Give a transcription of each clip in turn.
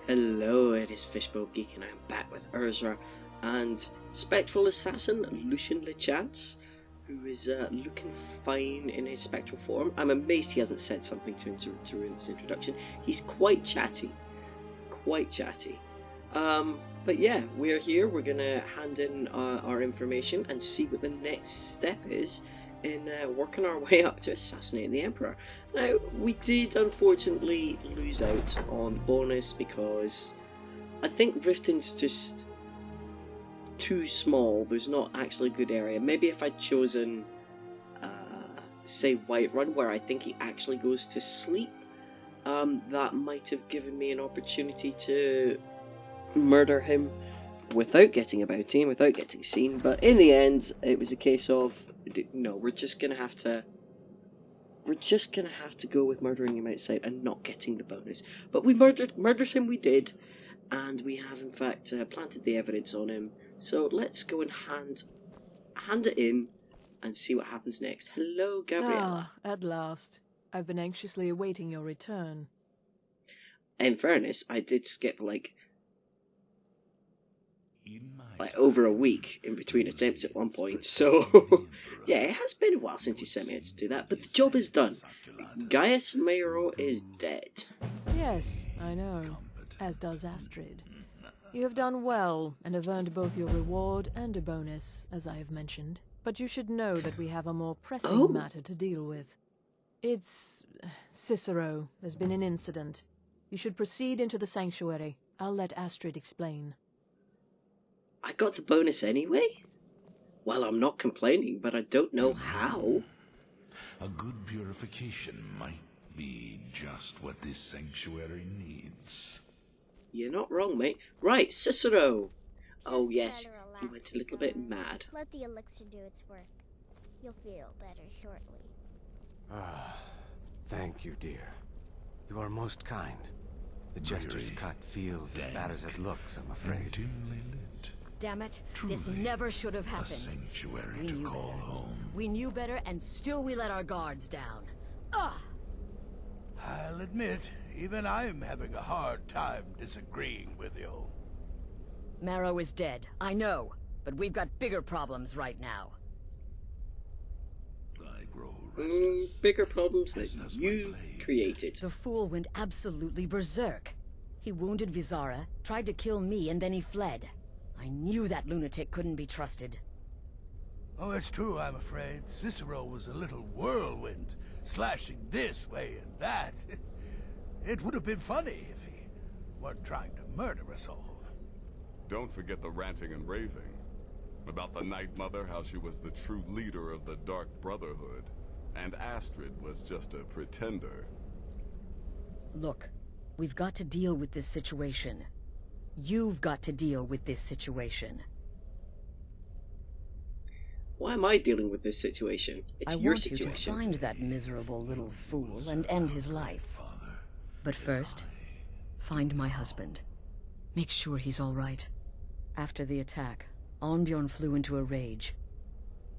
Hello, it is fishbulbgeek and I'm back with Urza and Spectral Assassin Lucian Lechance, who is looking fine in his spectral form. I'm amazed he hasn't said something to ruin this introduction. He's quite chatty. But yeah, we're here. We're going to hand in our information and see what the next step is in working our way up to assassinating the Emperor. Now, we did unfortunately lose out on the bonus because I think Riften's just too small. There's not actually a good area. Maybe if I'd chosen, say, Whiterun, where I think he actually goes to sleep, that might have given me an opportunity to murder him without getting a bounty and without getting seen. But in the end, it was a case of, no, we're just gonna have to go with murdering him outside and not getting the bonus. But we murdered him, we did, and we have in fact planted the evidence on him. So let's go and hand it in and see what happens next. Hello, Gabriella. Ah, at last. I've been anxiously awaiting your return. In fairness, I did skip like over a week in between attempts at one point, so yeah, it has been a while since you sent me out to do that, but the job is done. Gaius Mayro is dead. Yes, I know, as does Astrid. You have done well, and have earned both your reward and a bonus, as I have mentioned, but you should know that we have a more pressing matter to deal with. It's Cicero. There's been an incident. You should proceed into the sanctuary. I'll let Astrid explain. I got the bonus anyway? Well, I'm not complaining, but I don't know how. A good purification might be just what this sanctuary needs. You're not wrong, mate. Right, Cicero! Oh yes, he went a little bit mad. Let the elixir do its work. You'll feel better shortly. Ah, thank you, dear. You are most kind. The jester's cut feels as bad as it looks, I'm afraid. Dimly lit. Damn it, Truly, this never should have a happened. sanctuary to call home. We knew better, and still we let our guards down. Ugh! I'll admit, even I'm having a hard time disagreeing with you. Marrow is dead, I know, but we've got bigger problems right now. I grow restless. Bigger problems that you created. The fool went absolutely berserk. He wounded Vizara, tried to kill me, and then he fled. I knew that lunatic couldn't be trusted. Oh, it's true, I'm afraid. Cicero was a little whirlwind, slashing this way and that. It would have been funny if he weren't trying to murder us all. Don't forget the ranting and raving. About the Night Mother, how she was the true leader of the Dark Brotherhood, and Astrid was just a pretender. Look, we've got to deal with this situation. You've got to deal with this situation. Why am I dealing with this situation? It's your situation. I want you to find that miserable little fool and end his life. But first, find my husband. Make sure he's all right. After the attack, Arnbjorn flew into a rage.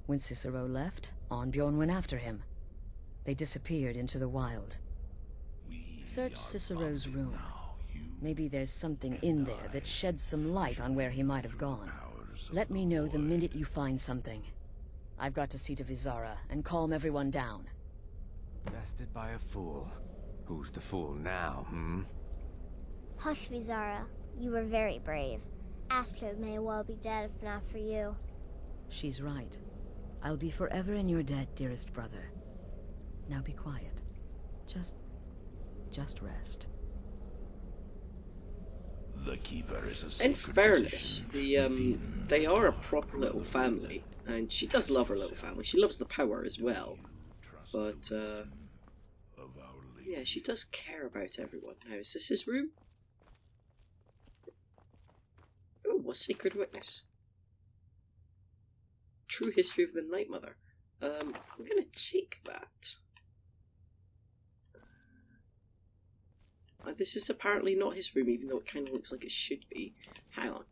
When Cicero left, Arnbjorn went after him. They disappeared into the wild. Search Cicero's room. Maybe there's something in there that sheds some light on where he might have gone. Let me know the minute you find something. I've got to see to Vizara and calm everyone down. Bested by a fool. Who's the fool now, Hush, Vizara. You were very brave. Astrid may well be dead if not for you. She's right. I'll be forever in your debt, dearest brother. Now be quiet. Just rest. The Keeper is a In fairness, they are a proper little family, and she does love her little family. She loves the power as well, but yeah, she does care about everyone. Now, is this his room? Oh, what's Sacred Witness? True History of the Night Mother. I'm gonna take that. This is apparently not his room, even though it kind of looks like it should be. Hang on.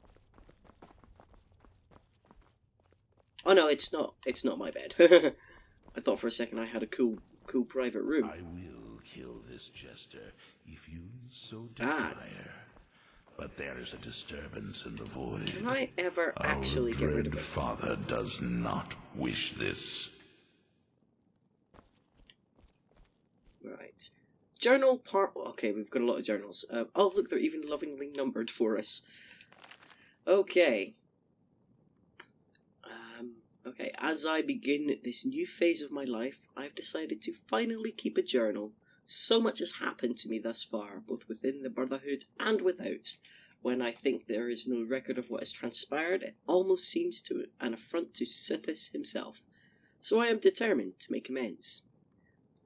Oh no, it's not. It's not my bed. I thought for a second I had a cool private room. I will kill this jester if you so desire. But there is a disturbance in the void. Can I ever Our actually get rid dread of it? father does not wish this. Right. Journal part... Okay, we've got a lot of journals. Oh, look, they're even lovingly numbered for us. Okay. Okay, as I begin this new phase of my life, I've decided to finally keep a journal. So much has happened to me thus far, both within the Brotherhood and without. When I think there is no record of what has transpired, it almost seems to an affront to Sithis himself. So I am determined to make amends.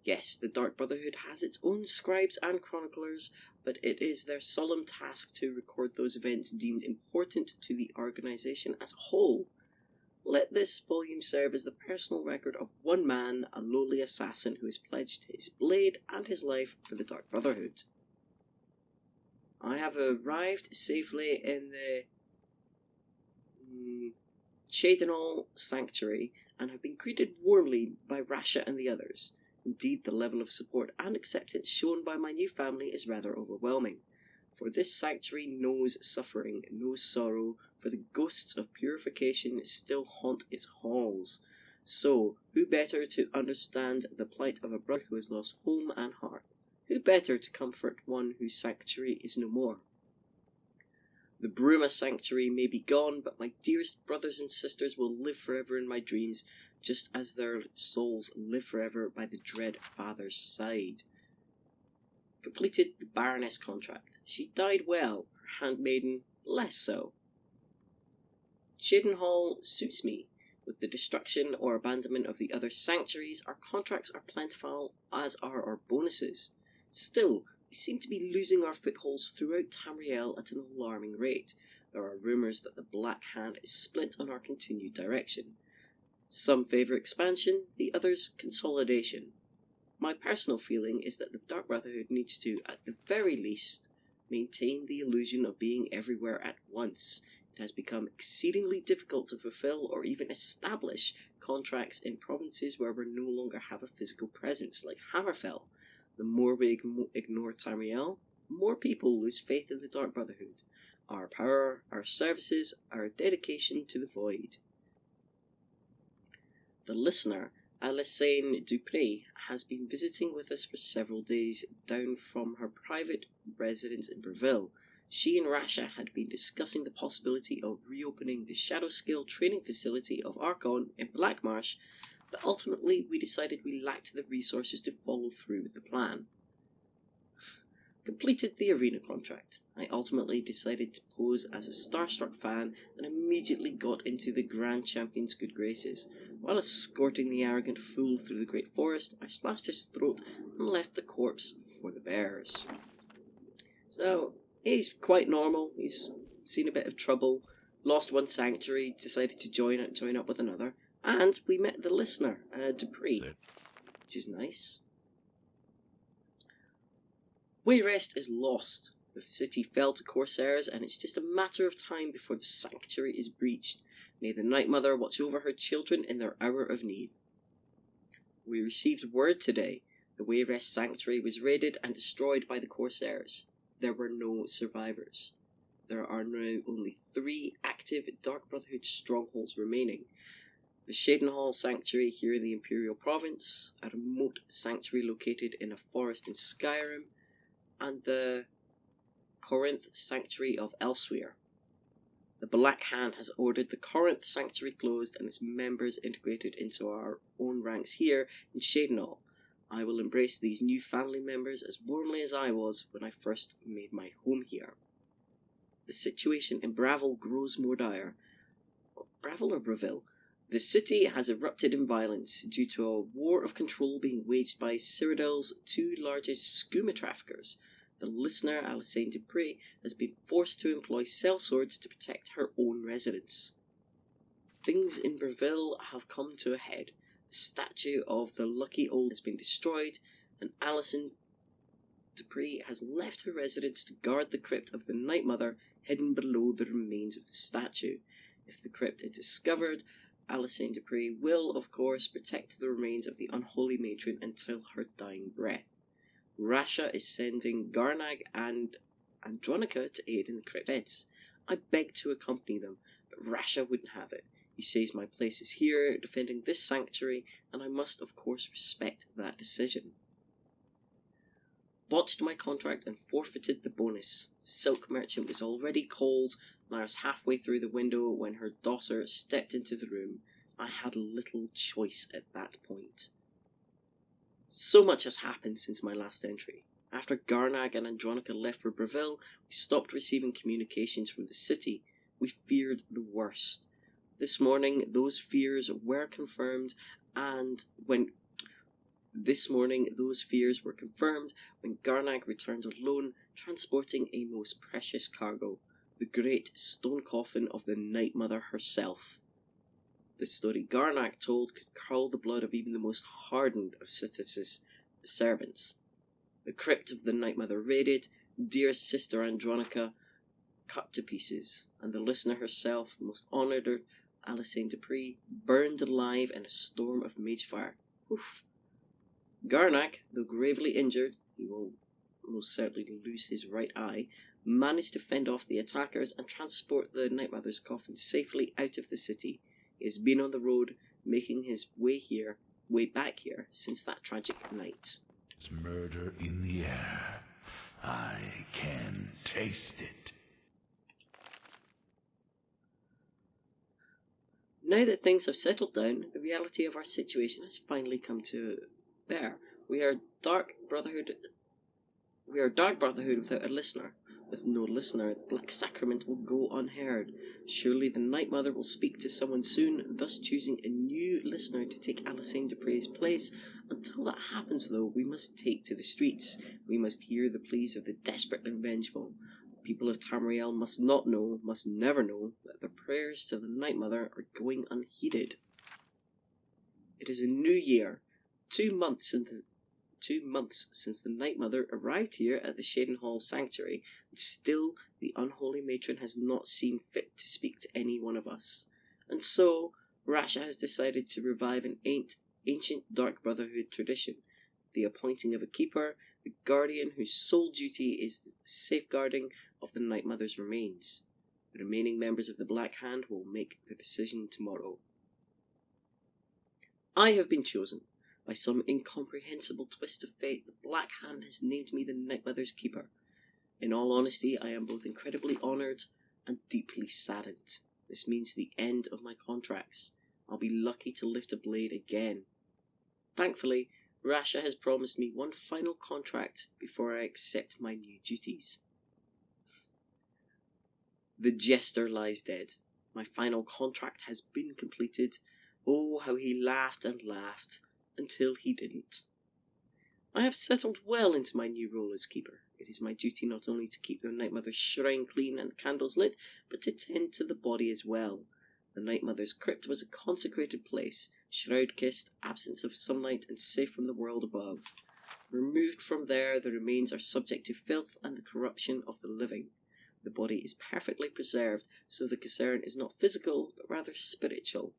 Yes, the Dark Brotherhood has its own scribes and chroniclers, but it is their solemn task to record those events deemed important to the organization as a whole. Let this volume serve as the personal record of one man, a lowly assassin who has pledged his blade and his life for the Dark Brotherhood. I have arrived safely in the Chedenal Sanctuary and have been greeted warmly by Rasha and the others. Indeed, the level of support and acceptance shown by my new family is rather overwhelming. For this sanctuary knows suffering, knows sorrow, for the ghosts of purification still haunt its halls. So, who better to understand the plight of a brother who has lost home and heart? Who better to comfort one whose sanctuary is no more? The Bruma sanctuary may be gone, but my dearest brothers and sisters will live forever in my dreams, just as their souls live forever by the dread father's side. Completed the Baroness contract. She died well, her handmaiden less so. Chedenhall suits me. With the destruction or abandonment of the other sanctuaries, our contracts are plentiful, as are our bonuses. Still, we seem to be losing our footholds throughout Tamriel at an alarming rate. There are rumours that the Black Hand is split on our continued direction. Some favour expansion, the others consolidation. My personal feeling is that the Dark Brotherhood needs to, at the very least, maintain the illusion of being everywhere at once. It has become exceedingly difficult to fulfill or even establish contracts in provinces where we no longer have a physical presence, like Hammerfell. The more we ignore Tamriel, the more people lose faith in the Dark Brotherhood, our power, our services, our dedication to the Void. The listener, Alyssane Dupré, has been visiting with us for several days down from her private residence in Breville. She and Rasha had been discussing the possibility of reopening the Shadow Scale training facility of Archon in Blackmarsh, but ultimately we decided we lacked the resources to follow through with the plan. Completed the arena contract. I ultimately decided to pose as a starstruck fan and immediately got into the Grand Champion's good graces. While escorting the arrogant fool through the Great Forest, I slashed his throat and left the corpse for the bears. So, he's quite normal. He's seen a bit of trouble, lost one sanctuary, decided to join up with another, and we met the listener, Dupree, which is nice. Wayrest is lost. The city fell to Corsairs, and it's just a matter of time before the sanctuary is breached. May the Night Mother watch over her children in their hour of need. We received word today. The Wayrest sanctuary was raided and destroyed by the Corsairs. There were no survivors. There are now only 3 active Dark Brotherhood strongholds remaining. The Chedenhall Sanctuary here in the Imperial Province, a remote sanctuary located in a forest in Skyrim, and the Corinth Sanctuary of Elsewhere. The Black Hand has ordered the Corinth Sanctuary closed and its members integrated into our own ranks here in Chedenhall. I will embrace these new family members as warmly as I was when I first made my home here. The situation in Bravil grows more dire. Bravil or Breville? The city has erupted in violence due to a war of control being waged by Cyrodiil's 2 largest skooma traffickers. The listener, Alyssane Dupré, has been forced to employ sellswords to protect her own residence. Things in Breville have come to a head. The statue of the Lucky Old has been destroyed, and Alyssane Dupré has left her residence to guard the crypt of the Night Mother hidden below the remains of the statue. If the crypt is discovered, Alyssane Dupré will, of course, protect the remains of the unholy matron until her dying breath. Rasha is sending Garnag and Andronica to aid in the crypt defense. I begged to accompany them, but Rasha wouldn't have it. He says my place is here, defending this sanctuary, and I must of course respect that decision. Botched my contract and forfeited the bonus. The silk merchant was already cold, and I was halfway through the window when her daughter stepped into the room. I had little choice at that point. So much has happened since my last entry. After Garnag and Andronica left for Breville, we stopped receiving communications from the city. We feared the worst. This morning, those fears were confirmed, when Garnag returned alone, transporting a most precious cargo, the great stone coffin of the Night Mother herself. The story Garnag told could curl the blood of even the most hardened of Sithis' servants. The crypt of the Night Mother raided, dear sister Andronica cut to pieces, and the listener herself, the most honoured Alysanne Dupree, burned alive in a storm of mage fire. Oof. Garnag, though gravely injured, he will most certainly lose his right eye, managed to fend off the attackers and transport the Night Mother's coffin safely out of the city. He has been on the road, making his way back here since that tragic night. It's murder in the air. I can taste it. Now that things have settled down, the reality of our situation has finally come to bear. We are Dark Brotherhood without a listener. With no listener, the Black Sacrament will go unheard. Surely the Night Mother will speak to someone soon, thus choosing a new listener to take Alysanne Dupree's place. Until that happens, though, we must take to the streets. We must hear the pleas of the desperate and vengeful. The people of Tamriel must never know, that their prayers to the Night Mother are going unheeded. It is a new year, 2 months since the Night Mother arrived here at the Shadenhall Sanctuary, and still the unholy matron has not seen fit to speak to any one of us. And so, Rasha has decided to revive an ancient Dark Brotherhood tradition, the appointing of a keeper, a guardian whose sole duty is the safeguarding of the Night Mother's remains. The remaining members of the Black Hand will make their decision tomorrow. I have been chosen. By some incomprehensible twist of fate, the Black Hand has named me the Night Mother's keeper. In all honesty, I am both incredibly honoured and deeply saddened. This means the end of my contracts. I'll be lucky to lift a blade again. Thankfully, Rasha has promised me one final contract before I accept my new duties. The Jester lies dead. My final contract has been completed. Oh, how he laughed and laughed, until he didn't. I have settled well into my new role as keeper. It is my duty not only to keep the Night Mother's shrine clean and candles lit, but to tend to the body as well. The Night Mother's crypt was a consecrated place, shroud-kissed, absence of sunlight, and safe from the world above. Removed from there, the remains are subject to filth and the corruption of the living. The body is perfectly preserved, so the concern is not physical, but rather spiritual.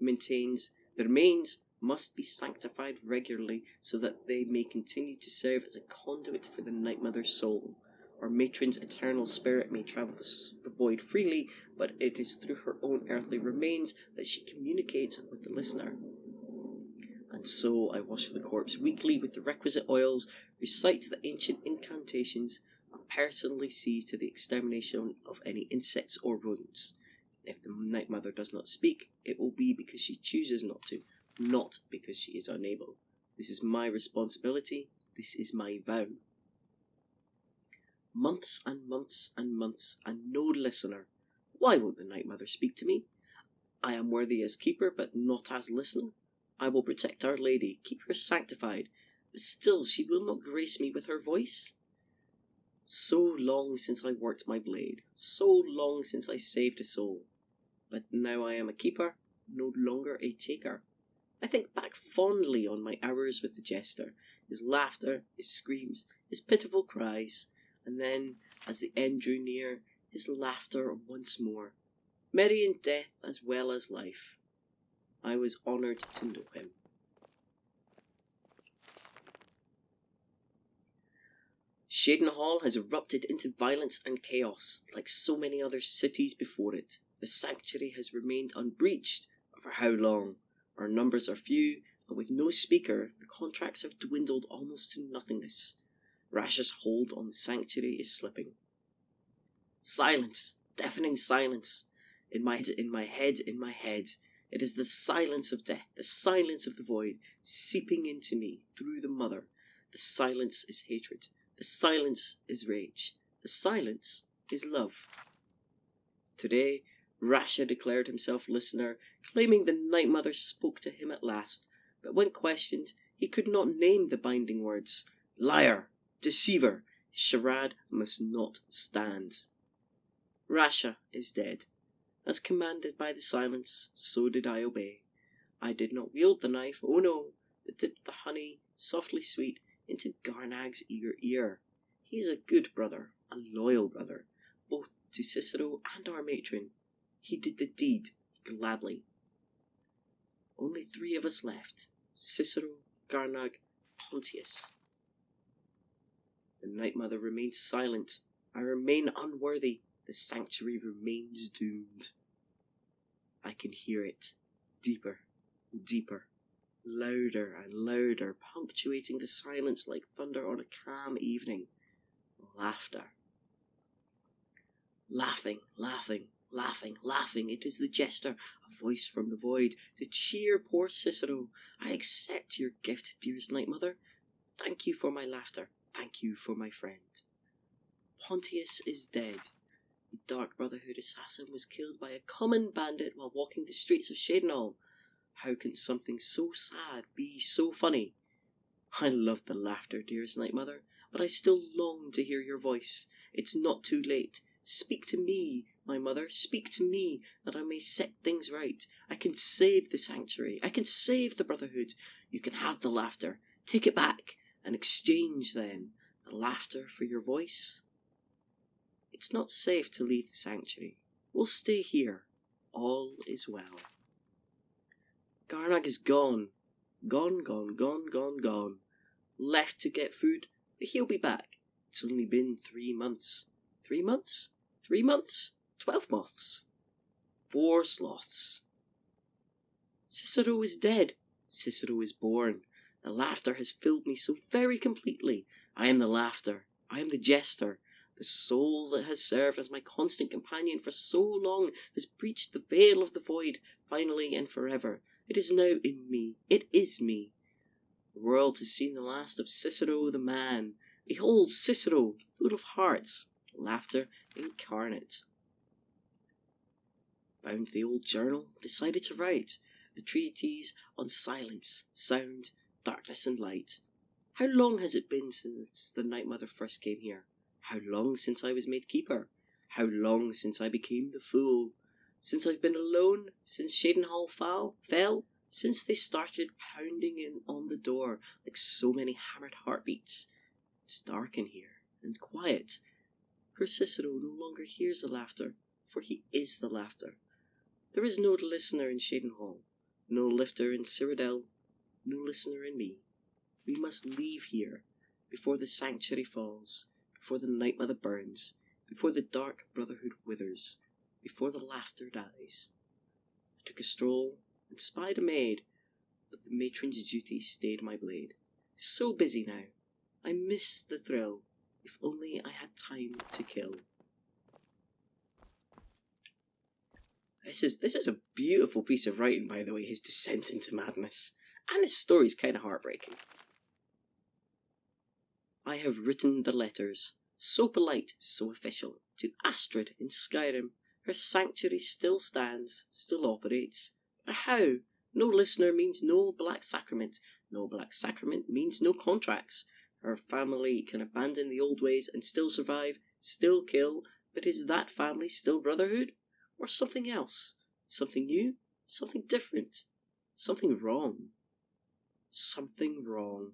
The remains must be sanctified regularly so that they may continue to serve as a conduit for the Night Mother's soul. Our matron's eternal spirit may travel the void freely, but it is through her own earthly remains that she communicates with the listener. And so I wash the corpse weekly with the requisite oils, recite the ancient incantations, and personally see to the extermination of any insects or rodents. If the Night Mother does not speak, it will be because she chooses not to, not because she is unable. This is my responsibility. This is my vow. Months and months and months, and no listener. Why won't the Night Mother speak to me? I am worthy as keeper, but not as listener. I will protect Our Lady, keep her sanctified, but still she will not grace me with her voice. So long since I worked my blade, so long since I saved a soul. But now I am a keeper, no longer a taker. I think back fondly on my hours with the Jester, his laughter, his screams, his pitiful cries, and then, as the end drew near, his laughter once more, merry in death as well as life. I was honoured to know him. Chedenhall has erupted into violence and chaos, like so many other cities before it. The sanctuary has remained unbreached. For how long? Our numbers are few, and with no speaker, the contracts have dwindled almost to nothingness. Rasha's hold on the sanctuary is slipping. Silence! Deafening silence! In my head. It is the silence of death, the silence of the void, seeping into me through the mother. The silence is hatred. The silence is rage. The silence is love. Today, Rasha declared himself listener, claiming the Night Mother spoke to him at last, but when questioned, he could not name the binding words. Liar! Deceiver! His charade must not stand. Rasha is dead. As commanded by the silence, so did I obey. I did not wield the knife, oh no, but dipped the honey, softly sweet, into Garnag's eager ear. He is a good brother, a loyal brother, both to Cicero and our matron. He did the deed gladly. Only 3 of us left: Cicero, Garnag, Pontius. The Night Mother remains silent. I remain unworthy. The sanctuary remains doomed. I can hear it, deeper, deeper, louder and louder, punctuating the silence like thunder on a calm evening. Laughter. Laughing, laughing, laughing, laughing. It is the jester, a voice from the void, to cheer poor Cicero. I accept your gift, dearest Night Mother. Thank you for my laughter. Thank you for my friend. Pontius is dead. The Dark Brotherhood assassin was killed by a common bandit while walking the streets of Chedenhall. How can something so sad be so funny? I love the laughter, dearest Night Mother, but I still long to hear your voice. It's not too late. Speak to me, my mother, speak to me, that I may set things right. I can save the sanctuary. I can save the Brotherhood. You can have the laughter. Take it back, and exchange, then, the laughter for your voice. It's not safe to leave the sanctuary. We'll stay here. All is well. Garnag is gone. Gone. Left to get food, but he'll be back. It's only been 3 months. 3 months? 3 months? 12 months. 4 sloths. Cicero is dead. Cicero is born. The laughter has filled me so very completely. I am the laughter. I am the jester. The soul that has served as my constant companion for so long has breached the veil of the void, finally and forever. It is now in me. It is me. The world has seen the last of Cicero the man. Behold Cicero, full of hearts, laughter incarnate. Found the old journal, decided to write a treatise on silence, sound, darkness and light. How long has it been since the Night Mother first came here? How long since I was made keeper? How long since I became the fool? Since I've been alone? Since Chedenhall fell? Since they started pounding in on the door like so many hammered heartbeats? It's dark in here, and quiet. Poor Cicero no longer hears the laughter, for he is the laughter. There is no listener in Chedenhall, no lifter in Cyrodiil, no listener in me. We must leave here, before the sanctuary falls, before the Night Mother burns, before the Dark Brotherhood withers, before the laughter dies. I took a stroll and spied a maid, but the matron's duty stayed my blade. So busy now, I missed the thrill. If only I had time to kill. This is a beautiful piece of writing, by the way, his descent into madness. And his story's kind of heartbreaking. I have written the letters, so polite, so official, to Astrid in Skyrim. Her sanctuary still stands, still operates. But how? No listener means no black sacrament. No black sacrament means no contracts. Her family can abandon the old ways and still survive, still kill, but is that family still Brotherhood? Or something else? Something new? Something different? Something wrong? Something wrong.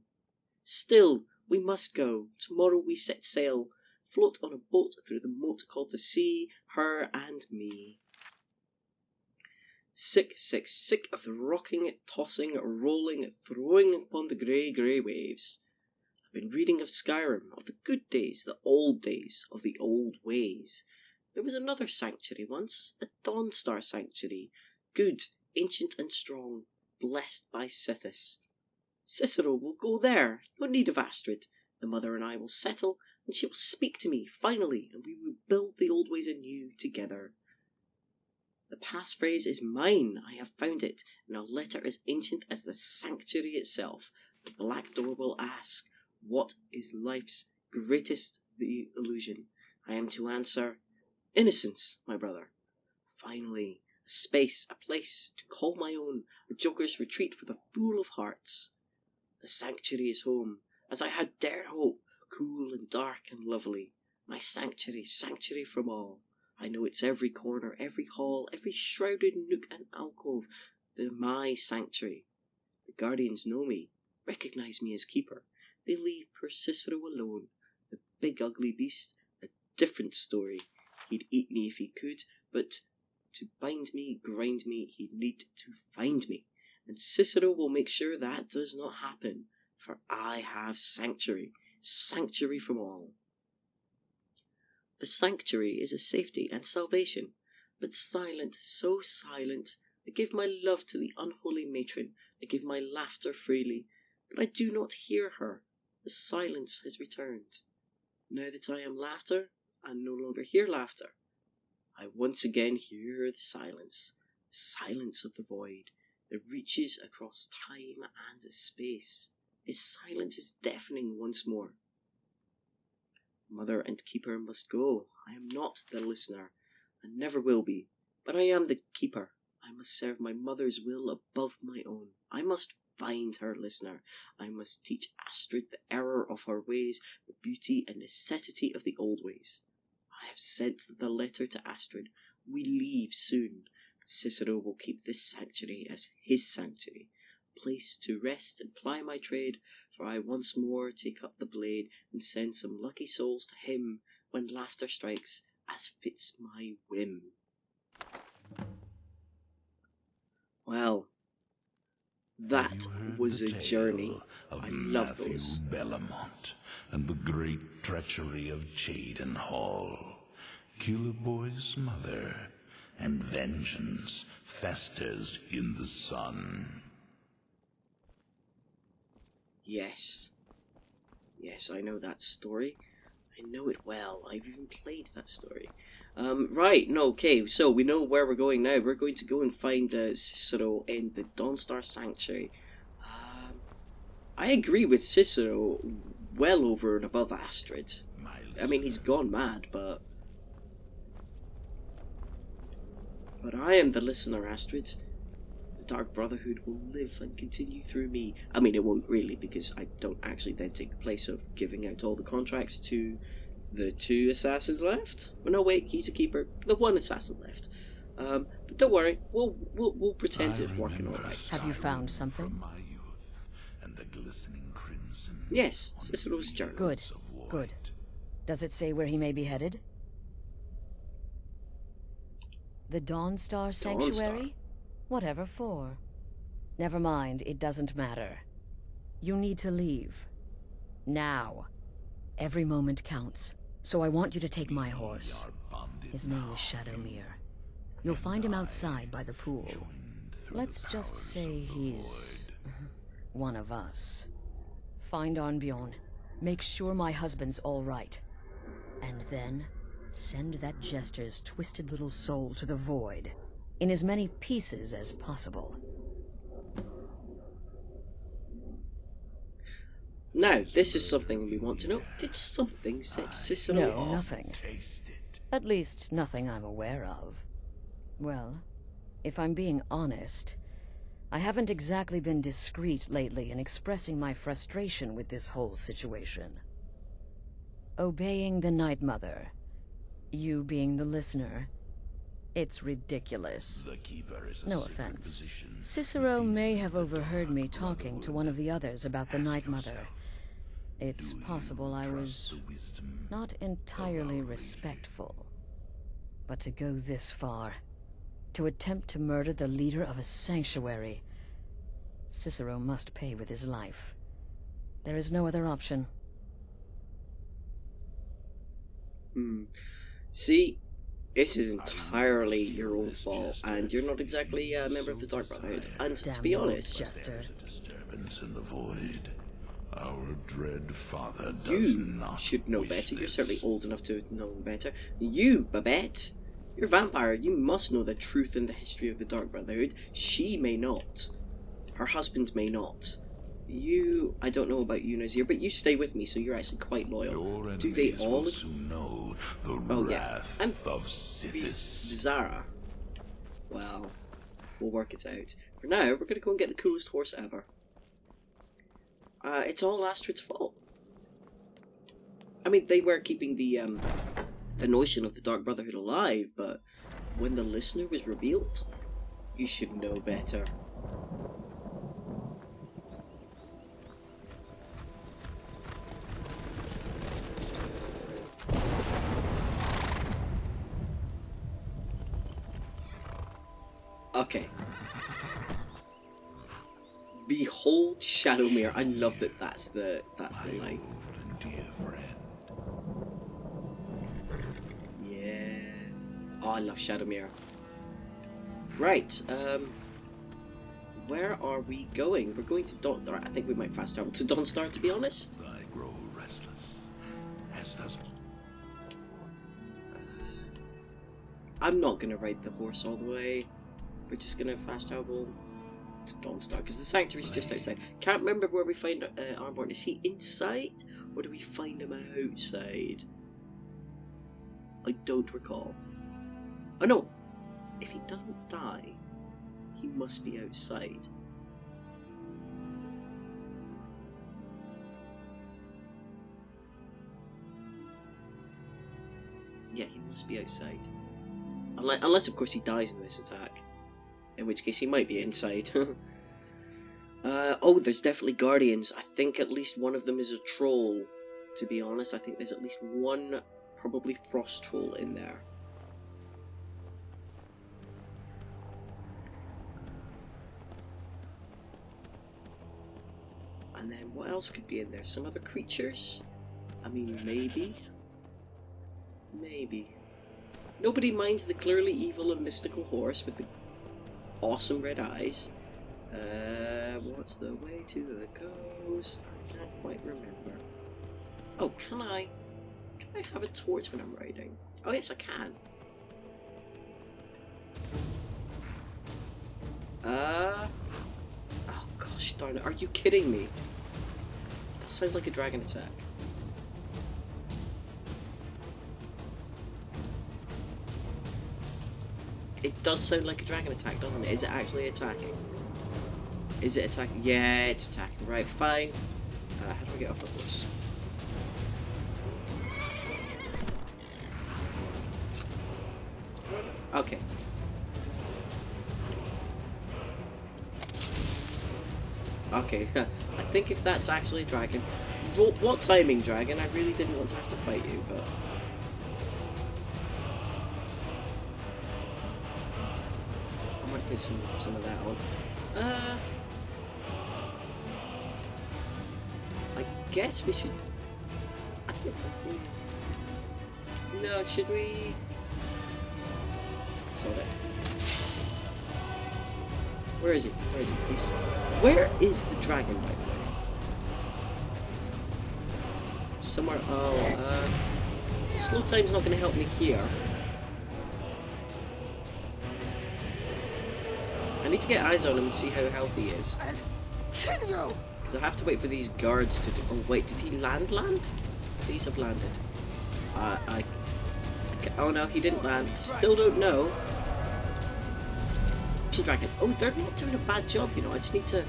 Still, we must go. Tomorrow we set sail, float on a boat through the moat called the sea, her and me. Sick of the rocking, tossing, rolling, throwing upon the grey waves. I've been reading of Skyrim, of the good days, the old ways. There was another sanctuary once, a Dawnstar sanctuary, good, ancient and strong, blessed by Sithis. Cicero will go there, no need of Astrid. The mother and I will settle, and she will speak to me, finally, and we will build the old ways anew together. The passphrase is mine, I have found it, in a letter as ancient as the sanctuary itself. The black door will ask, what is life's greatest illusion? I am to answer, innocence, my brother. Finally, a space, a place to call my own, a joker's retreat for the fool of hearts. The sanctuary is home, as I had dared hope, cool and dark and lovely. My sanctuary, sanctuary from all. I know its every corner, every hall, every shrouded nook and alcove. My sanctuary. The guardians know me, recognize me as keeper. They leave poor Cicero alone. The big ugly beast, a different story. He'd eat me if he could, but to bind me, grind me, he'd need to find me. And Cicero will make sure that does not happen, for I have sanctuary, sanctuary from all. The sanctuary is a safety and salvation, but silent, so silent. I give my love to the unholy matron, I give my laughter freely, but I do not hear her. The silence has returned. Now that I am laughter, I no longer hear laughter. I once again hear the silence of the void, that reaches across time and space. His silence is deafening once more. Mother and keeper must go. I am not the listener, and never will be, but I am the keeper. I must serve my mother's will above my own. I must find her listener. I must teach Astrid the error of her ways, the beauty and necessity of the old ways. I have sent the letter to Astrid. We leave soon. Cicero will keep this sanctuary as his sanctuary, place to rest and ply my trade, for I once more take up the blade and send some lucky souls to him when laughter strikes, as fits my whim. Well, that was a journey. Of I love Matthew those. Bellamont and the great treachery of Jaden Hall, Killboy's mother, and vengeance festers in the sun. Yes, I know that story. I know it well. I've even played that story. Okay, so we know where we're going now. We're going to go and find Cicero in the Dawnstar Sanctuary. I agree with Cicero well over and above Astrid. I mean, he's gone mad, but I am the listener, Astrid. The Dark Brotherhood will live and continue through me. I mean, it won't really, because I don't actually then take the place of giving out all the contracts to the two assassins left. Well, no, wait, he's a keeper. The one assassin left. But don't worry, we'll pretend it's working all right. Have you found something? From my youth and the glistening crimson. Yes, Cicero's journal. Good, good. Does it say where he may be headed? The Dawnstar Sanctuary? Whatever for. Never mind, it doesn't matter. You need to leave. Now. Every moment counts, so I want you to take my horse. His name is Shadowmere. You'll find him outside by the pool. Let's just say he's one of us. Find Arnbjorn. Make sure my husband's all right. And then send that jester's twisted little soul to the void, in as many pieces as possible. Now, this is something we want to know. Did something set Cicero No, off? nothing. At least, nothing I'm aware of. Well, if I'm being honest, I haven't exactly been discreet lately in expressing my frustration with this whole situation. Obeying the Night Mother, you being the listener, it's ridiculous. The keeper is a No sacred offense. position. Cicero may have overheard me talking to one of the others about the Night Mother. It's possible I was not entirely respectful. But to go this far, to attempt to murder the leader of a sanctuary, Cicero must pay with his life. There is no other option. See, this is entirely your own fault, and you're not exactly a member of the Dark Brotherhood. And to be honest, There's a disturbance in the void. Our dread father does not should know wish better. You're this. certainly old enough to have known better. You, Babette, you're a vampire. You must know the truth and the history of the Dark Brotherhood. She may not. Her husband may not. You, I don't know about you, Nazir, but you stay with me, so you're actually quite loyal. Your Do they enemies all? will soon know the wrath of Sithis. Zara. Well, we'll work it out. For now, we're going to go and get the coolest horse ever. It's all Astrid's fault. I mean, they were keeping the notion of the Dark Brotherhood alive, but when the listener was revealed, you should know better. Okay. Behold Shadowmere. I love that that's the line. Old and dear friend. Yeah. Oh, I love Shadowmere. Right, where are we going? We're going to Dawnstar. I think we might fast travel to Dawnstar, to be honest. I grow restless, as does. I'm not going to ride the horse all the way. We're just going to fast travel to Dawnstar, because the Sanctuary's just outside. Can't remember where we find Arthmoor. Is he inside, or do we find him outside? I don't recall. Oh no! If he doesn't die, he must be outside. Yeah, he must be outside. Unless of course he dies in this attack. In which case he might be inside. Oh, there's definitely guardians. I think at least one of them is a troll. To be honest, I think there's at least one, probably frost troll in there. And then what else could be in there? Some other creatures? I mean, maybe. Maybe. Nobody minds the clearly evil and mystical horse with the awesome red eyes. What's the way to the coast? I can't quite remember. Oh, can I have a torch when I'm riding? Oh yes, I can. Oh gosh darn it, are you kidding me? That sounds like a dragon attack. It does sound like a dragon attack, doesn't it? Is it actually attacking? Is it attacking? Yeah, it's attacking. Right, fine. How do I get off the horse? Okay. Okay, I think if that's actually a dragon... What timing, dragon? I really didn't want to have to fight you, but... I might put some of that on. I guess we should... I think... No, should we... Sort it. Where is he? Where is he? Where is the dragon, by the way? Somewhere... Oh, slow time's not going to help me here. I need to get eyes on him and see how healthy he is. Because I have to wait for these guards to do... Oh wait, did he land? These have landed. Oh no, he didn't land. Still don't know. Dragon. Oh, they're not doing a bad job, you know. I just need to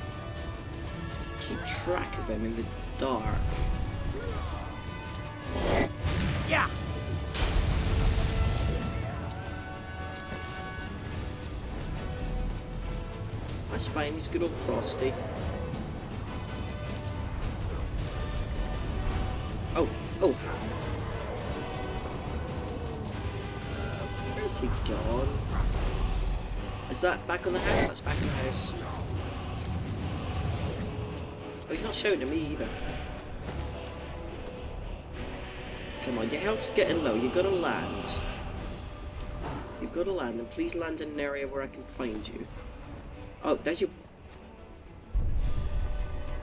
keep track of them in the dark. Yeah. That's fine. He's good old Frosty. Oh. Where's he gone? Is that back on the house? That's back on the house. Oh, he's not shouting at me either. Come on, your health's getting low. You've got to land. You've got to land, and please land in an area where I can find you. Oh, there's your...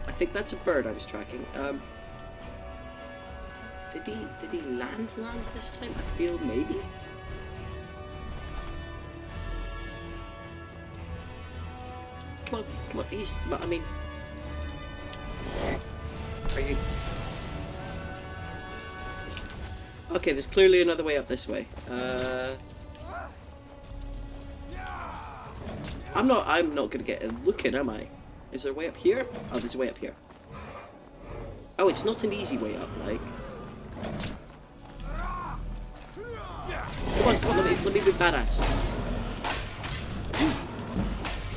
I think that's a bird I was tracking. Did he land this time? I feel maybe. Come on, he's... I mean... Are you... Okay, there's clearly another way up this way. I'm not gonna get a look in, am I? Is there a way up here? Oh, there's a way up here. Oh, it's not an easy way up, like. Come on, let me be badass.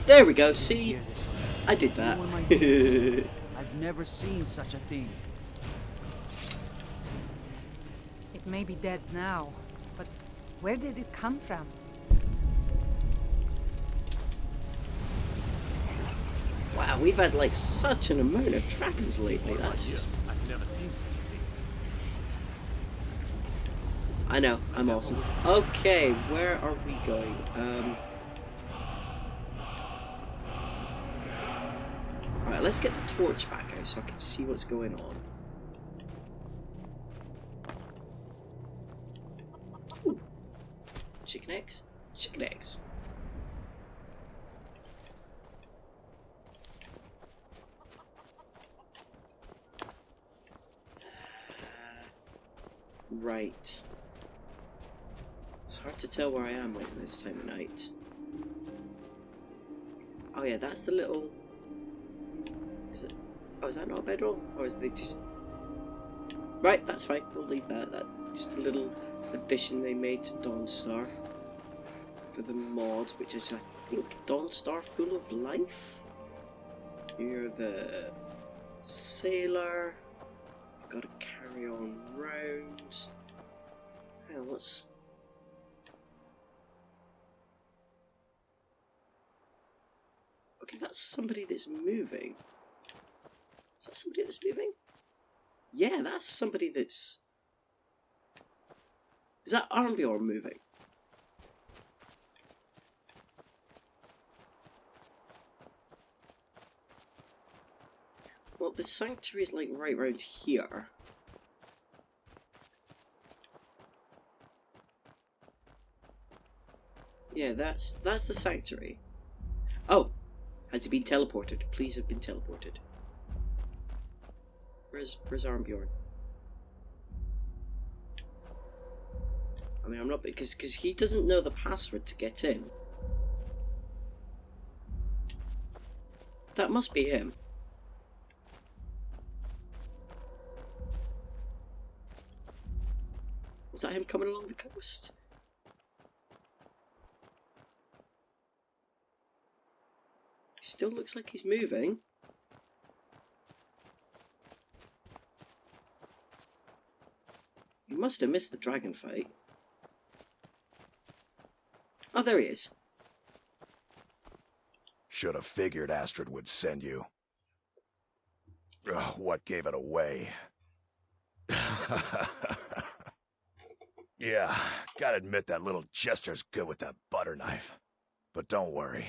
There we go, see? I did that. I've never seen such a thing. It may be dead now, but where did it come from? Wow, we've had like such an amount of dragons lately. That's just... I've never seen such a thing. I know, I'm awesome. Okay, where are we going? Alright, let's get the torch back out so I can see what's going on. Ooh. Chicken eggs? Chicken eggs. Right. It's hard to tell where I am like this time of night. Oh yeah, that's the little... Is it... Oh, is that not a bedroll? Or is they just... Right, that's fine. We'll leave that. That's just a little addition they made to Dawnstar for the mod, which is, I think, Dawnstar Full of Life? You're the sailor. Gotta carry on round. Hang on, what's... Okay, that's somebody that's moving. Is that somebody that's moving? Yeah, that's somebody that's... Is that Armbjorn moving? Well, the sanctuary is like right round here. Yeah, that's the sanctuary. Oh, has he been teleported? Please have been teleported. Where's Armbjorn? I mean, I'm not because he doesn't know the password to get in. That must be him. Was that him coming along the coast? He still looks like he's moving. He must have missed the dragon fight. Oh, there he is. Should have figured Astrid would send you. Ugh, what gave it away? Yeah, gotta admit that little Jester's good with that butter knife. But don't worry,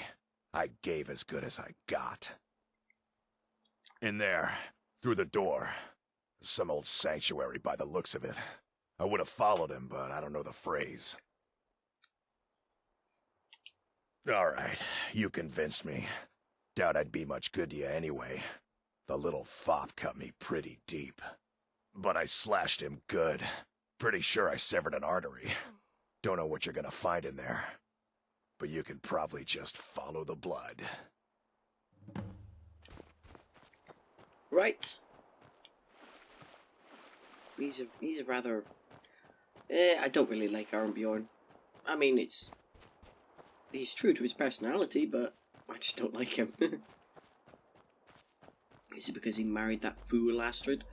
I gave as good as I got. In there, through the door. Some old sanctuary by the looks of it. I would have followed him, but I don't know the phrase. Alright, you convinced me. Doubt I'd be much good to you anyway. The little fop cut me pretty deep. But I slashed him good. Pretty sure I severed an artery. Don't know what you're gonna find in there. But you can probably just follow the blood. Right. He's a rather... I don't really like Armbjorn. I mean, he's true to his personality, but I just don't like him. Is it because he married that fool Astrid?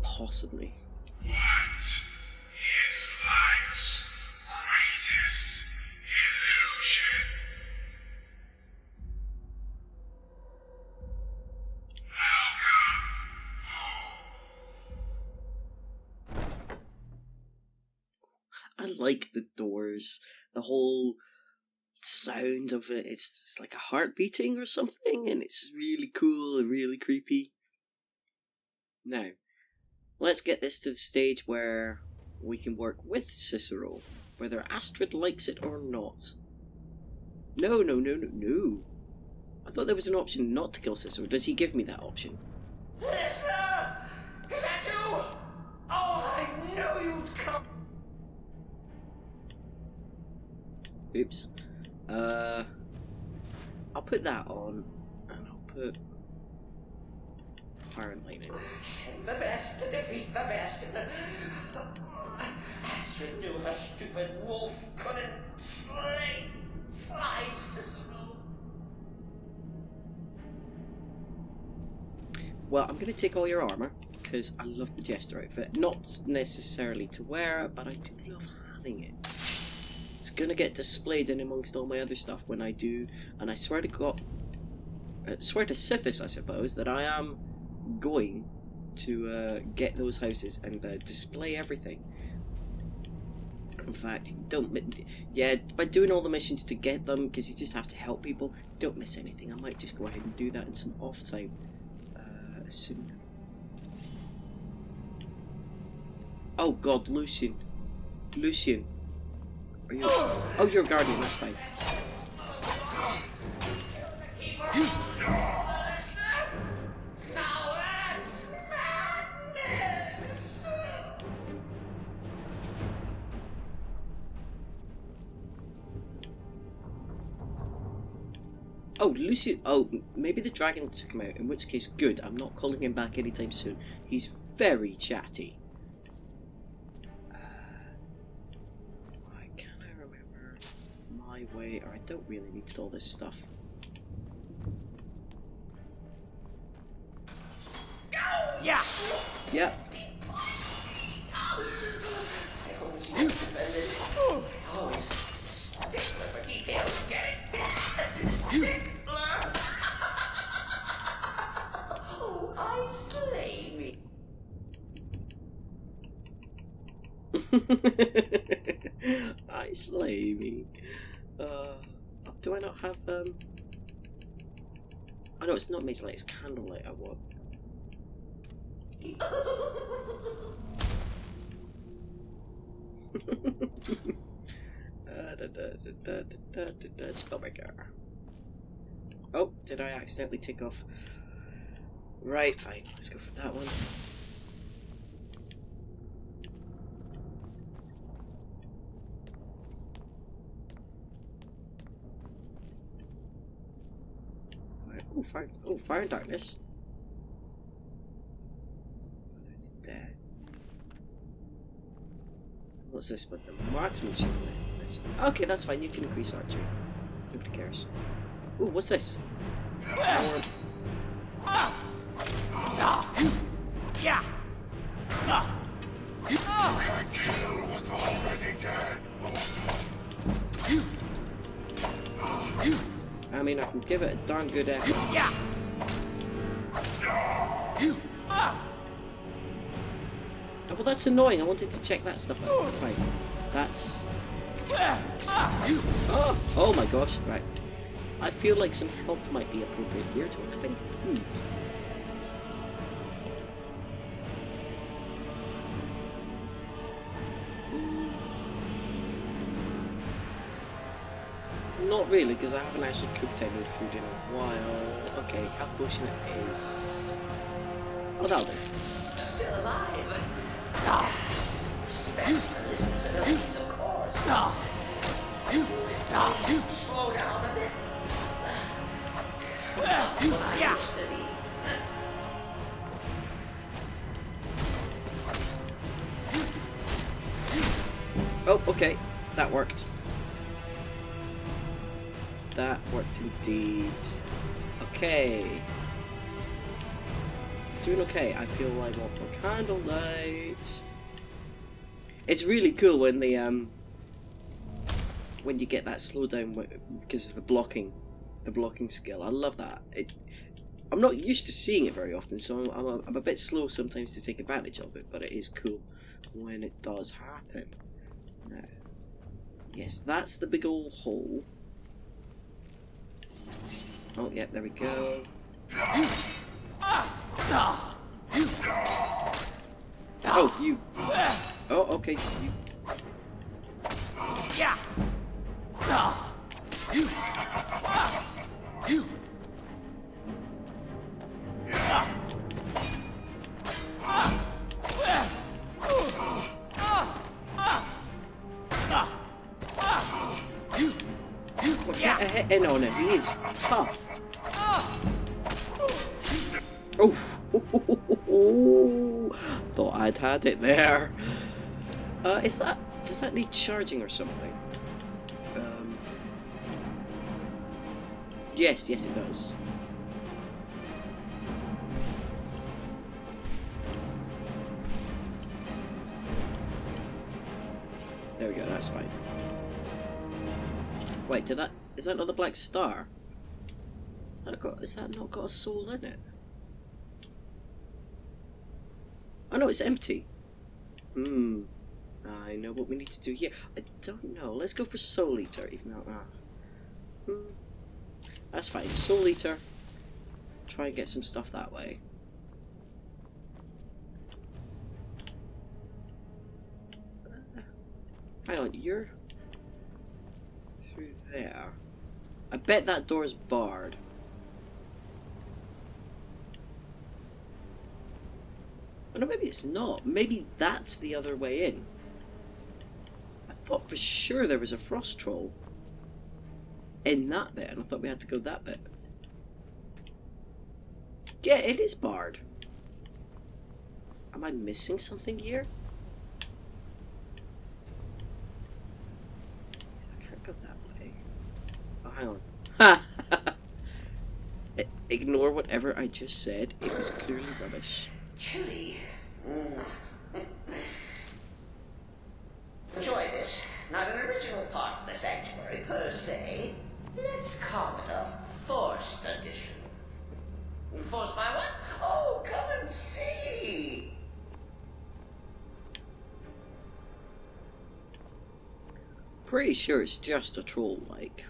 Possibly. What is life's greatest illusion? Welcome home. like the doors, the whole sound of it. It's like a heart beating or something, and it's really cool and really creepy. Now, let's get this to the stage where we can work with Cicero, whether Astrid likes it or not. No. I thought there was an option not to kill Cicero. Does he give me that option? Listener! Is that you? Oh, I knew you'd come! Oops. I'll put that on, and I'll put Fire and Lightning. Send the best to defeat the best. Astrid knew her stupid wolf couldn't slay Cicero. Well, I'm going to take all your armor, because I love the Jester outfit. Not necessarily to wear it, but I do love having it. It's going to get displayed in amongst all my other stuff when I do, and I swear to God, swear to Sithis, I suppose, that I am going to get those houses and display everything. In fact, by doing all the missions to get them, because you just have to help people, don't miss anything. I might just go ahead and do that in some off time. Soon. Oh God, Lucian. Are you? Oh, you're a guardian. That's fine. Now that's madness. Oh, Lucian. Oh, maybe the dragon took him out, in which case, good. I'm not calling him back anytime soon. He's very chatty. Why can't I remember my way? Or I don't really need all this stuff. Yeah. Yeah. Always stickler for details, get it? Stickler! Oh, I slay me. I slay me. Do I not have Oh no, it's not maze light, it's candlelight I want. Spellbreaker. Oh, did I accidentally take off? Right, fine. Let's go for that one. Oh, fire! Oh, fire and darkness. Oh, there's death. What's this? But the marksmanship. Okay, that's fine. You can increase archery. Nobody cares. Ooh, what's this? Yeah. You can't kill what's already dead, mortal. I mean, I can give it a darn good effort. Yeah. Oh, well, that's annoying. I wanted to check that stuff out. Right. That's... Oh my gosh. Right. I feel like some health might be appropriate here. Do I have any food? Not really, because I haven't actually cooked any food in a while. Okay, health potion it is. Oh, that'll do. Still alive. Specialists and elites, of course. Slow down a bit. What I used to be. Oh, okay. That worked. That worked indeed. Okay. Doing okay. I feel I want more candlelight. It's really cool when the when you get that slowdown because of the blocking skill. I love that. I'm not used to seeing it very often, so I'm a bit slow sometimes to take advantage of it, but it is cool when it does happen. Now, Yes, that's the big old hole. Oh, yeah, there we go. Oh, you. Oh, okay. You. Yeah. Get a hit in on him. He is tough. Oh, thought I'd had it there. Does that need charging or something? Yes, it does. There we go, that's fine. Wait, is that not the black star? Has that not got a soul in it? Oh no, it's empty. I know what we need to do here. I don't know. Let's go for Soul Eater, even though... That's fine. Soul Eater. Try and get some stuff that way. Hang on, you're... through there. I bet that door's barred. Oh no, maybe it's not. Maybe that's the other way in. I thought for sure there was a frost troll in that bit, and I thought we had to go that bit. Yeah, it is barred. Am I missing something here? I can't go that way. Oh, hang on. Ha! Ignore whatever I just said. It was clearly rubbish. Chilly. Enjoy this. Not an original part of the sanctuary per se. Let's call it a forced addition. Forced by what? Oh, come and see. Pretty sure it's just a troll, like.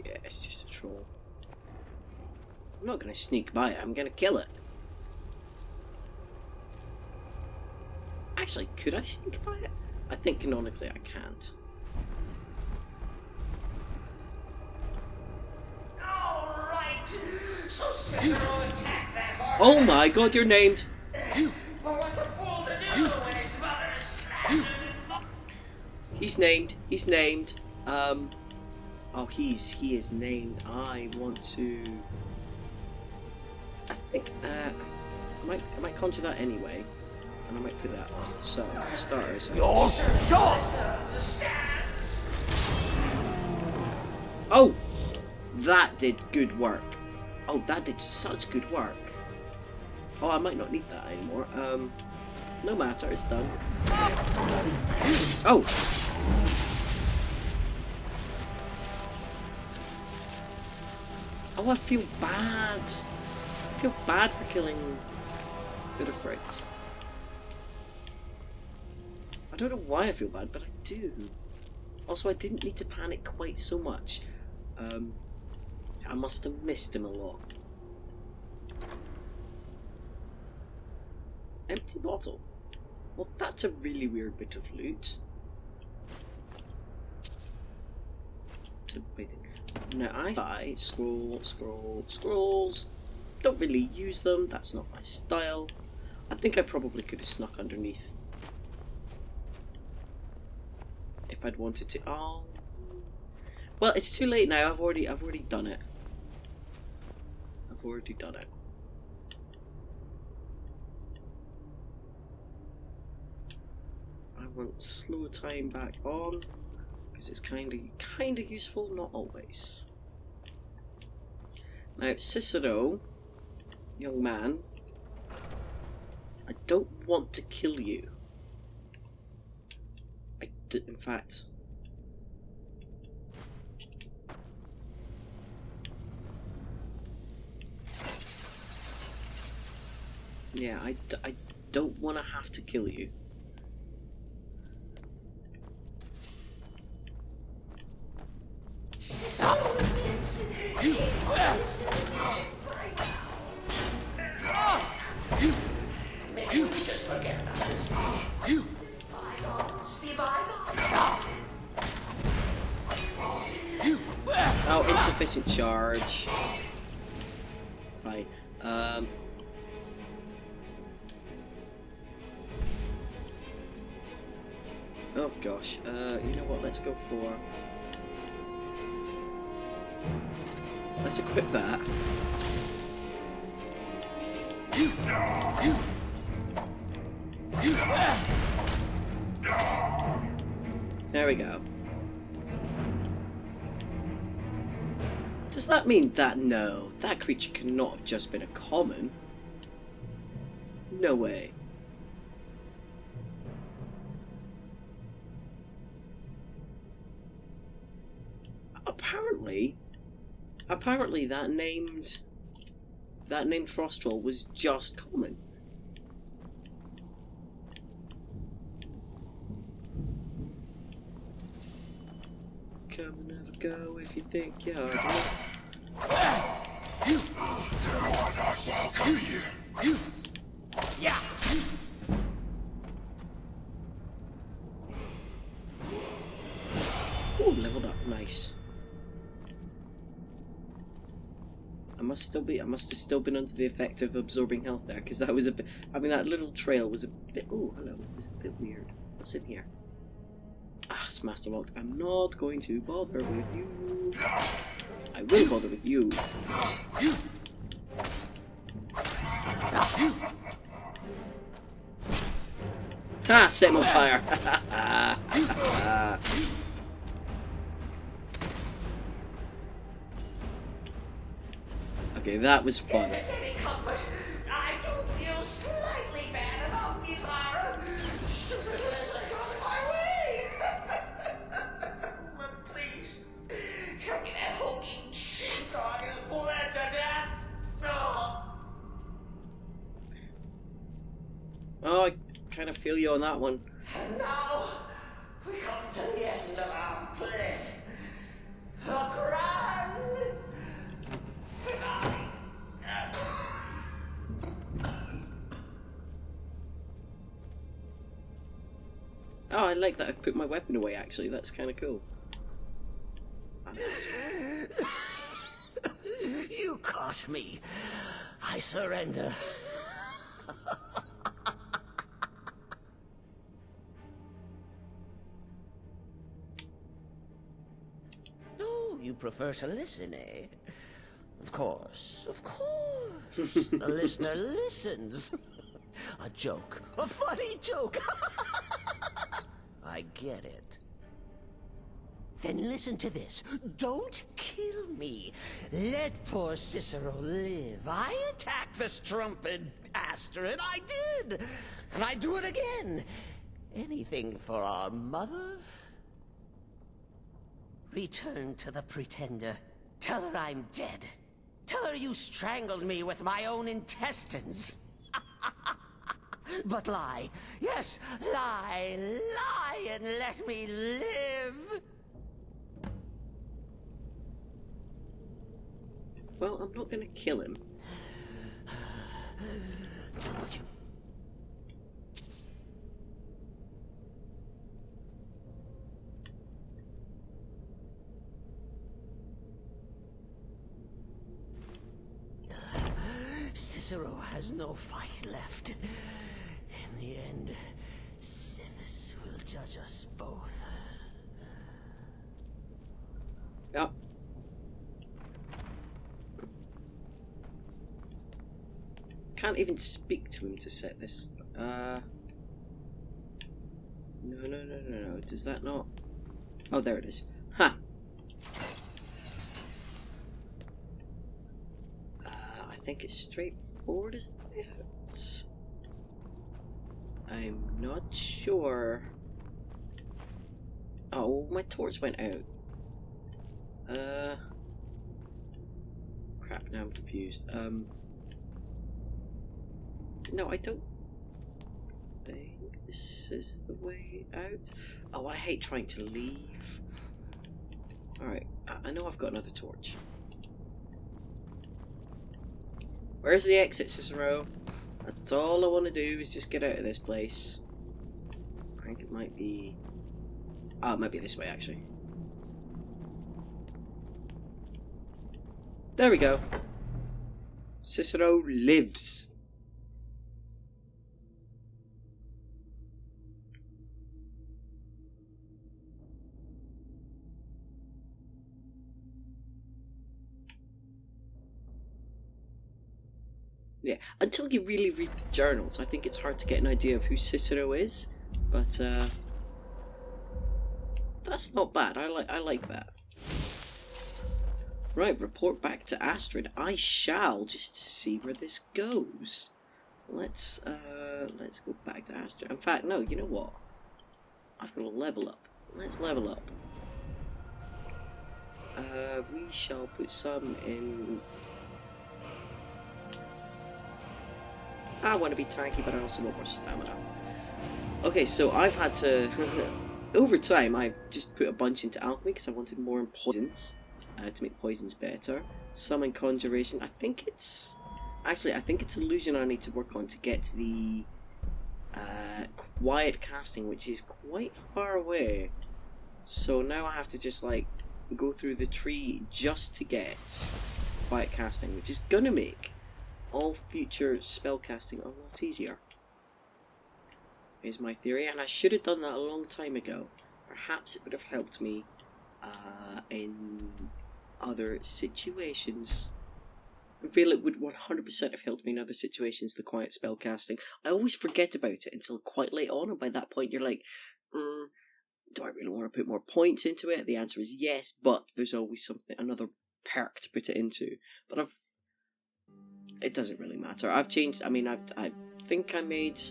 Yeah, it's just a troll. I'm not gonna sneak by it, I'm gonna kill it. Actually, could I sneak by it? I think canonically I can't. Alright, so Cicero attacked that hard. Oh my god, you're named! But what's a fool to do when his mother slapped him? He's named, oh, he is named. I want to... I think, I might conjure that anyway. And I might put that on. So, stars. Oh! That did good work. Oh, that did such good work. Oh, I might not need that anymore. No matter, it's done. Oh! Oh, I feel bad. I feel bad for killing Winterhold. I don't know why I feel bad, but I do. Also, I didn't need to panic quite so much. I must have missed him a lot. Empty bottle. Well, that's a really weird bit of loot. Now I scrolls. Don't really use them. That's not my style. I think I probably could have snuck underneath if I'd wanted to. Oh, well, it's too late now. I've already done it. I've already done it. I want slow time back on because it's kind of useful, not always. Now, Cicero, young man, I don't want to kill you. In fact, Yeah, I don't want to have to kill you. Maybe we just forget about this. Bygones be bygones. Oh, insufficient charge. Right. Oh gosh. You know what? Let's go for. Let's equip that. There we go. Does that mean that? No, that creature cannot have just been a common. No way. Apparently that named Frosttroll was just common. Come and have a go if you think you're Come here. Yeah. Ooh, leveled up, nice. I must have still been under the effect of absorbing health there, because that was a bit. I mean, that little trail was a bit. Oh, hello. It was a bit weird. What's in here? Ah, it's master locked. I'm not going to bother with you. I will bother with you. Ha! Set him on fire. Okay, that was fun. If it's any comfort, I do feel slightly bad about these stupid lizards on my way. But please, tell me that hulking sheepdog is bled to death. Oh, I kind of feel you on that one. And now, we come to the end of our play. The grand finale. Oh, I like that. I've put my weapon away, actually. That's kind of cool. You caught me. I surrender. Oh, you prefer to listen, eh? Of course, of course. The listener listens. A joke. A funny joke. I get it. Then listen to this. Don't kill me. Let poor Cicero live. I attacked the strumpet asteroid. I did. And I do it again. Anything for our mother? Return to the Pretender. Tell her I'm dead. Tell her you strangled me with my own intestines. But lie. Yes, lie. Lie and let me live. Well, I'm not going to kill him. Told you. Cicero has no fight left. In the end, Sithis will judge us both. Yep. Can't even speak to him to set this. No. Does that not? Oh, there it is. Ha! I think it's straightforward, isn't it? I'm not sure. Oh, my torch went out. Crap, now I'm confused. No, I don't think this is the way out. Oh, I hate trying to leave. Alright, I know I've got another torch. Where's the exit, Cicero? That's all I want to do is just get out of this place. I think it might be... Oh, it might be this way, actually. There we go. Cicero lives. Yeah, until you really read the journals, I think it's hard to get an idea of who Cicero is, but that's not bad. I like that. Right, report back to Astrid. I shall, just to see where this goes. Let's go back to Astrid. In fact, no, you know what? I've got to level up. Let's level up. We shall put some in. I want to be tanky, but I also want more stamina. Okay, so I've had to... over time, I've just put a bunch into alchemy because I wanted more in poisons to make poisons better. Some in conjuration. I think it's... Actually, I think it's illusion I need to work on to get to the quiet casting, which is quite far away. So now I have to just, like, go through the tree just to get quiet casting, which is going to make all future spellcasting a lot easier, is my theory, and I should have done that a long time ago. Perhaps it would have helped me in other situations. I feel it would 100% have helped me in other situations, the quiet spellcasting. I always forget about it until quite late on, and by that point you're like, do I really want to put more points into it? The answer is yes, but there's always something, another perk to put it into. But it doesn't really matter. I've changed. I mean, I think I made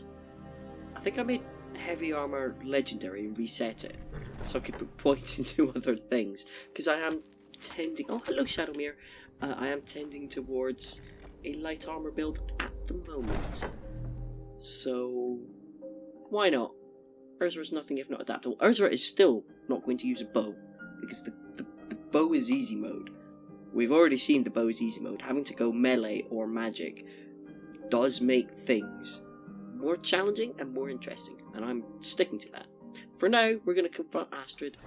heavy armor legendary and reset it so I could put points into other things, because I am tending. Oh, hello, Shadowmere. I am tending towards a light armor build at the moment. So why not? Ursula is nothing if not adaptable. Ursula is still not going to use a bow because the bow is easy mode. We've already seen the bow's easy mode. Having to go melee or magic does make things more challenging and more interesting, and I'm sticking to that. For now, we're going to confront Astrid,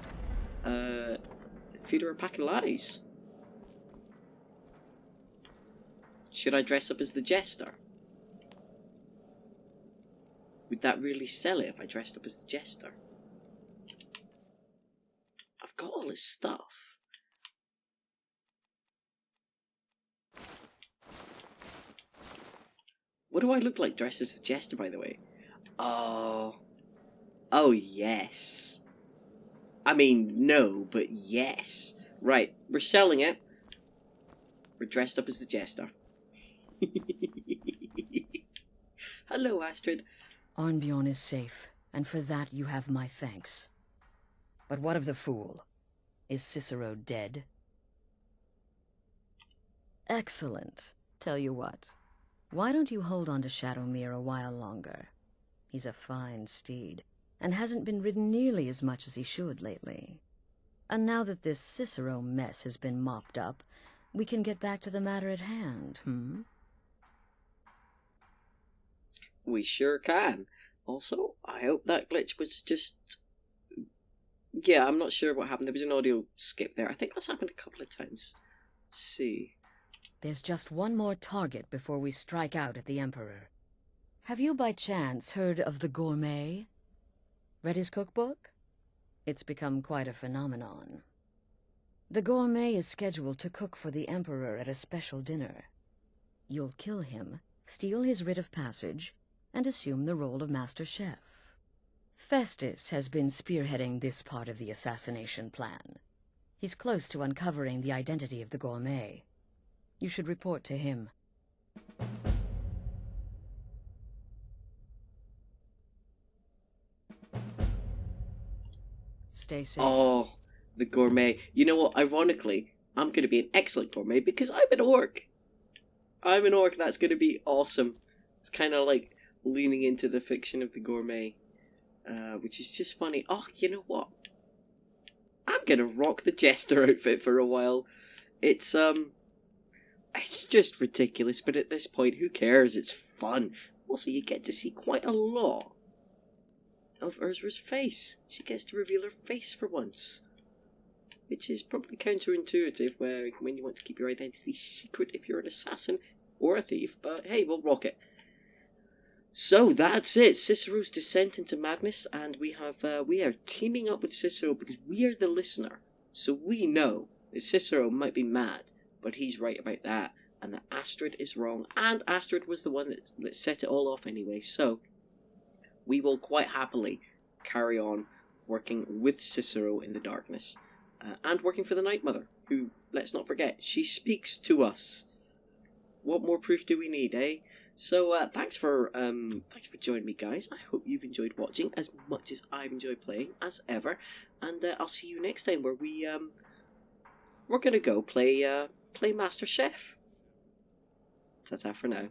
feed her a pack of lies. Should I dress up as the jester? Would that really sell it if I dressed up as the jester? I've got all this stuff. What do I look like dressed as a jester, by the way? Oh, yes. I mean, no, but yes. Right, we're selling it. We're dressed up as the jester. Hello, Astrid. Arnbjorn is safe, and for that you have my thanks. But what of the fool? Is Cicero dead? Excellent. Tell you what. Why don't you hold on to Shadowmere a while longer? He's a fine steed, and hasn't been ridden nearly as much as he should lately. And now that this Cicero mess has been mopped up, we can get back to the matter at hand, We sure can. Also, I hope that glitch was just... Yeah, I'm not sure what happened. There was an audio skip there. I think that's happened a couple of times. Let's see. There's just one more target before we strike out at the Emperor. Have you by chance heard of the Gourmet? Read his cookbook? It's become quite a phenomenon. The Gourmet is scheduled to cook for the Emperor at a special dinner. You'll kill him, steal his writ of passage, and assume the role of Master Chef. Festus has been spearheading this part of the assassination plan. He's close to uncovering the identity of the Gourmet. You should report to him. Stay safe. Oh, the Gourmet. You know what? Ironically, I'm going to be an excellent Gourmet because I'm an orc. I'm an orc. That's going to be awesome. It's kind of like leaning into the fiction of the gourmet, which is just funny. Oh, you know what? I'm gonna rock the jester outfit for a while. It's just ridiculous, but at this point, who cares? It's fun. Also, you get to see quite a lot of Ursula's face. She gets to reveal her face for once, which is probably counterintuitive when you want to keep your identity secret if you're an assassin or a thief, but hey, we'll rock it. So that's it, Cicero's descent into madness, and we are teaming up with Cicero because we are the listener, so we know that Cicero might be mad, but he's right about that, and that Astrid is wrong, and Astrid was the one that set it all off anyway, so we will quite happily carry on working with Cicero in the darkness, and working for the Night Mother, who, let's not forget, she speaks to us. What more proof do we need, eh? So thanks for joining me, guys. I hope you've enjoyed watching as much as I've enjoyed playing, as ever. And I'll see you next time, where we're gonna go play Master Chef. Ta-ta for now.